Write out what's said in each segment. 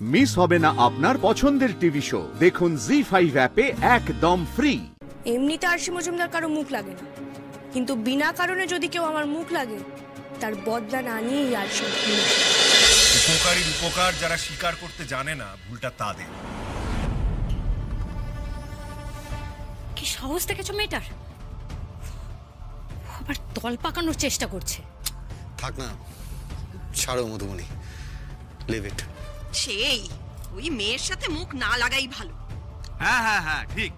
Miss হবে না আপনার পছন্দের টিভি শো। দেখুন জি5 অ্যাপে একদম ফ্রি। এমনিতে আরশি মজুমদার কারো মুখ লাগে না, কিন্তু বিনা কারণে যদি কেউ আমার মুখ লাগে তার বদলা না নিয়েই আরশি। উপকারীর উপকার যারা স্বীকার করতে জানে না, ভুলটা তাদের। কি সাহস দেখেছো মেয়েটার, আবার তল পাকানোর চেষ্টা করছে। থাক না, ছাড়ো মধুমণি, লিভ ইট। সেই ওই মেয়ের সাথে মুখ না লাগাই ভালো। হ্যাঁ হ্যাঁ হ্যাঁ, ঠিক,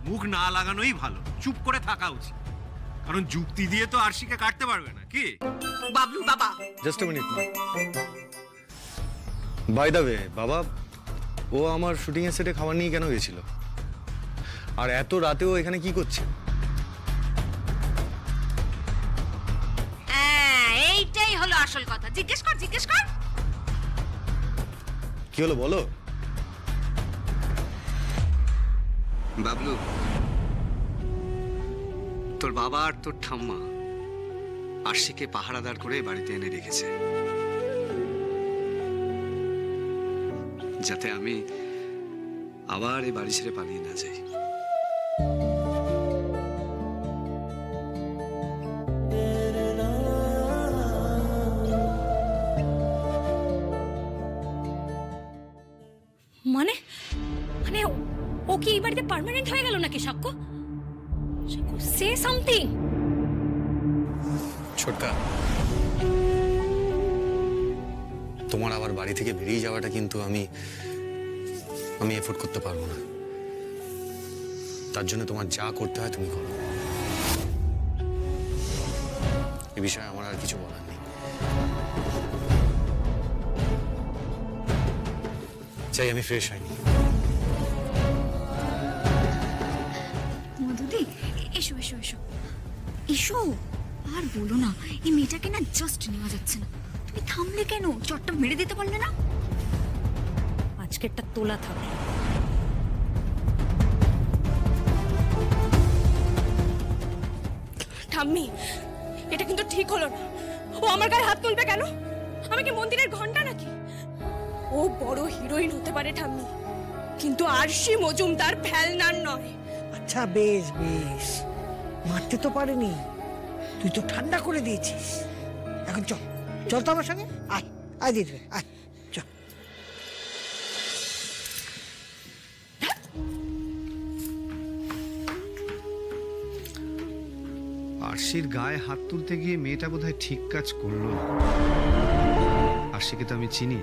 মুখ না লাগানোই ভালো, চুপ করে থাকা উচিত। কারণ যুক্তি দিয়ে তো আরশিকে কাটতে পারবে না। কি বাবলু বাবা, জাস্ট আ মিনিট মা। বাই দ্য ওয়ে বাবা, ও আমার শুটিং এর সেটে খাবার নিয়ে কেন গেছিল, আর এত রাতেও এখানে কি করছে? এইটাই হলো আসল কথা। জিজ্ঞেস কর, জিজ্ঞেস কর। কি হলো বলো। বাবলু, তোর বাবা আর তোর ঠাম্মা আরশিকে পাহারাদার করে বাড়িতে এনে রেখেছে, যাতে আমি আবার এই বাড়ি ছেড়ে পালিয়ে না যাই। মানে মানে ও কি এই বাড়িতে পার্মানেন্ট হয়ে গেল নাকি? সাক্ষ্য, সে সামথিং। ছোটকা, তোমার আবার বাড়ি থেকে বেরিয়ে যাওয়াটা কিন্তু আমি এফোর্ড করতে পারবো না। তার জন্য তোমার যা করতে হয় তুমি করো। এ বিষয়ে আমার আর কিছু বলার নেই। চাই আমি ফ্রেশ হয়নি। মধুদি, এসো এসো এসো এসো। আর বলো না, এই মেয়েটাকে না জাস্ট নেওয়া যাচ্ছে না। তুমি থামলে কেন? চটটা মেরে দিতে পারলে না? আজকেরটা তোলা থাকলো। ঠাম্মি, এটা কিন্তু ঠিক হলো না। ও আমার গায়ে হাত তুলবে কেন? আমি কি মন্দিরের ঘন্টা নাকি? ও বড় হিরোইন হতে পারে ঠাম্মি, কিন্তু আরশি মজুমদার ফেলনার নয়। আচ্ছা বেশ বেশ, মারতে তো পারেনি, তুই তো ঠান্ডা করে দিয়েছিস। এখন চল, চল তো আমার সঙ্গে। আয় আয় দিদি, আয় চল। আরশির গায়ে হাত তুলতে গিয়ে মেয়েটা বোধহয় ঠিক কাজ করলো না। আরশিকে তো আমি চিনি,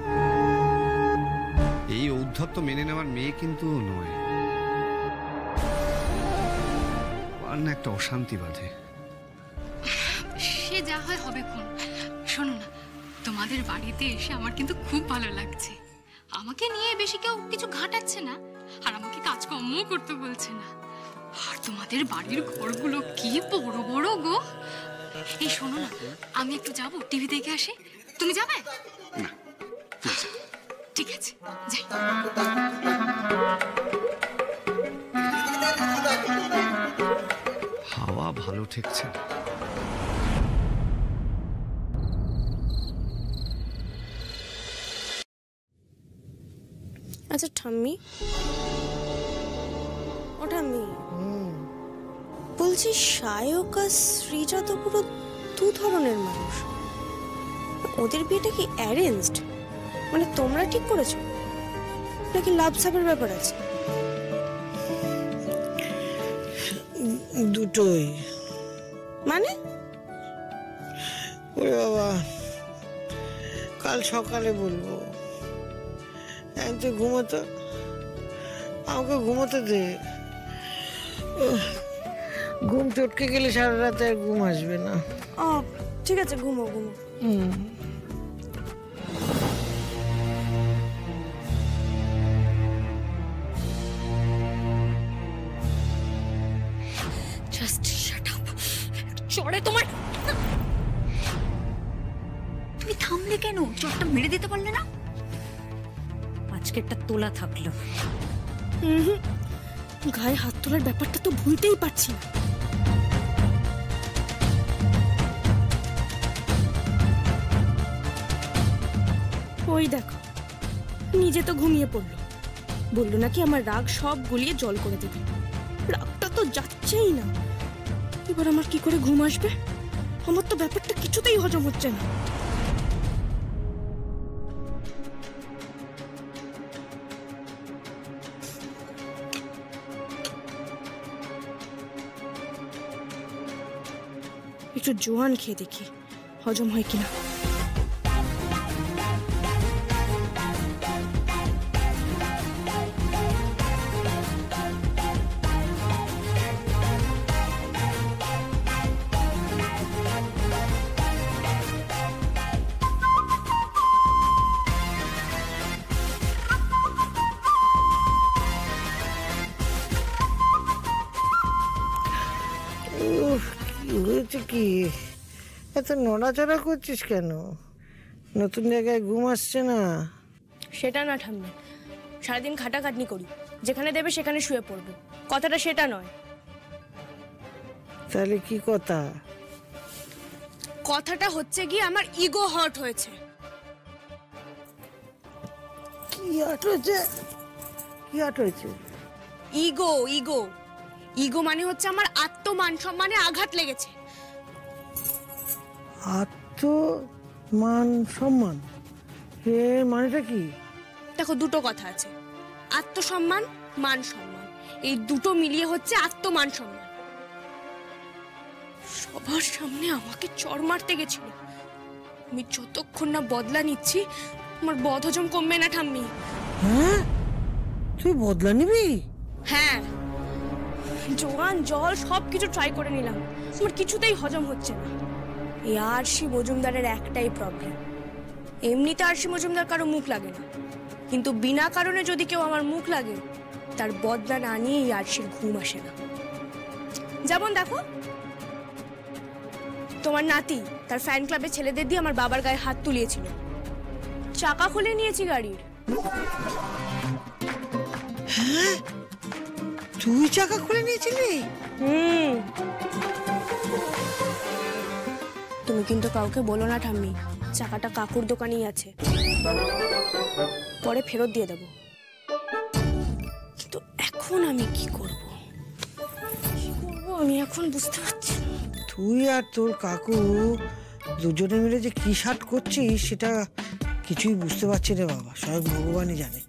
এই ঔদ্ধত্য মেনে নেওয়ার মেয়ে কিন্তু নয়। আর না একটা অশান্তি বাঁধে। সে যা হয় হবে কোন। শোনো না, তোমাদের বাড়িতে এসে আমার কিন্তু খুব ভালো লাগছে। আমাকে নিয়ে বেশি কেউ কিছু ঘাটাচ্ছে না, আর আমাকে কাজকর্মও করতে বলছে না। আর তোমাদের বাড়ির ঘরগুলো কি বড় বড় গো। এই শোনো না, আমি একটু যাব, টিভি দেখে আসি। তুমি যাবে? না, ঠিক আছে, যাই। হাওয়া ভালো ঠেকছে। আচ্ছা ঠাম্মি, ও ঠাম্মি, বলছি সায়ক আর শ্রীজা তো পুরো দু ধরনের মানুষ। ওদের বিয়েটা কি অ্যারেঞ্জড? মানে তোমরা ঠিক করেছো নাকি লাভ সাপের ব্যাপার আছে? দুটোই। মানে? ওরে বাবা, কাল সকালে বলবো। তুই ঘুমোতো, আমাকে ঘুমোতে দে। ঘুম চটকে গেলে সারা রাতে আর ঘুম আসবে না। ও ঠিক আছে, ঘুমো ঘুমো। Just shut up. চড়ে তোমার। তুমি থামলে কেন? চটটা মেরে দিতে পারলে না? আজকেরটা তোলা থাকলো। গায়ে হাত তোলার ব্যাপারটা তো ভুলতেই পারছি না। ওই দেখো, নিজে তো ঘুমিয়ে পড়লো, বললো নাকি আমার রাগ সব গলিয়ে জল করে দেবে। রাগটা তো যাচ্ছেই না, এবার আমার কি করে ঘুম আসবে? আমার তো ব্যাপারটা কিছুতেই হজম হচ্ছে না। একটু জোয়ান খেয়ে দেখি হজম হয় কিনা। হয়েছে কি, এত নড়াচড়া করছিস কেন? নতুন জায়গায় ঘুম আসছে না? সেটা না ঠাম্মি, সারাদিন খাটাখাটনি করি, যেখানে দেবে সেখানে শুয়ে পড়বো, কথাটা সেটা নয়। তাহলে কি কথা? কথাটা হচ্ছে কি আমার ইগো হার্ট হয়েছে। কি হার্ট হয়েছে? কি হার্ট হয়েছে? ইগো ইগো ইগো মানে হচ্ছে আমার আত্মমান সম্মানে আঘাত লেগেছে। আত্মমান সম্মান এর মানেটা কি? দেখো, দুটো কথা আছে, আত্মসম্মান, মান সম্মান, এই দুটো মিলিয়ে হচ্ছে আত্মমান সম্মান। সবার সামনে আমাকে চড় মারতে গেছিল, আমি যতক্ষণ না বদলা নিচ্ছি আমার বদহজম কমবে না ঠাম্মি। হ্যাঁ, তুই বদলা নিবি? হ্যাঁ, জোয়ান জল সবকিছু ট্রাই করে নিলাম, আমার কিছুতেই হজম হচ্ছে না। এই আরশি মজুমদারের একটাই প্রবলেম, এমনিতে আরশি মজুমদার কারো মুখ লাগে না, কিন্তু বিনা কারণে যদি কেউ আমার মুখ লাগে তার বদলা না নিয়ে এই আরশির ঘুম আসে না। যেমন দেখো, তোমার নাতি তার ফ্যান ক্লাবের ছেলেদের দিয়ে আমার বাবার গায়ে হাত তুলিয়েছিল, চাকা খুলে নিয়েছি গাড়ির। হ্যাঁ, তুই চাকা খুলে নিয়েছিলি? তুমি কিন্তু কাউকে বলো না ঠাম্মি, চাকাটা কাকুর দোকানেই আছে, পরে ফেরত দিয়ে দেবো। কিন্তু এখন আমি কি করব আমি এখন বুঝতে পারছি না। তুই আর তোর কাকু দুজনে মিলে যে কি শার্ট করছিস সেটা কিছুই বুঝতে পারছি রে বাবা, স্বয়ং ভগবানই জানে।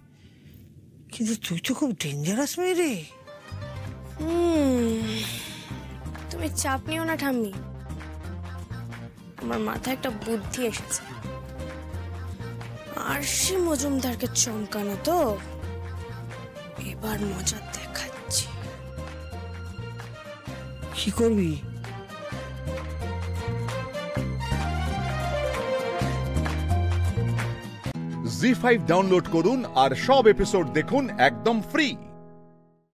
কিন্তু তুই তো খুব ডেঞ্জারাস মেয়ে রে। তুমি চাপ নিও না ঠাম্মি, আমার মাথায় একটা বুদ্ধি এসেছে। আরশি মজুমদারকে চমকানো তো, এবার মজা দেখাচ্ছি। কি করবি? জি5 ডাউনলোড করুন আর সব এপিসোড দেখুন একদম ফ্রি।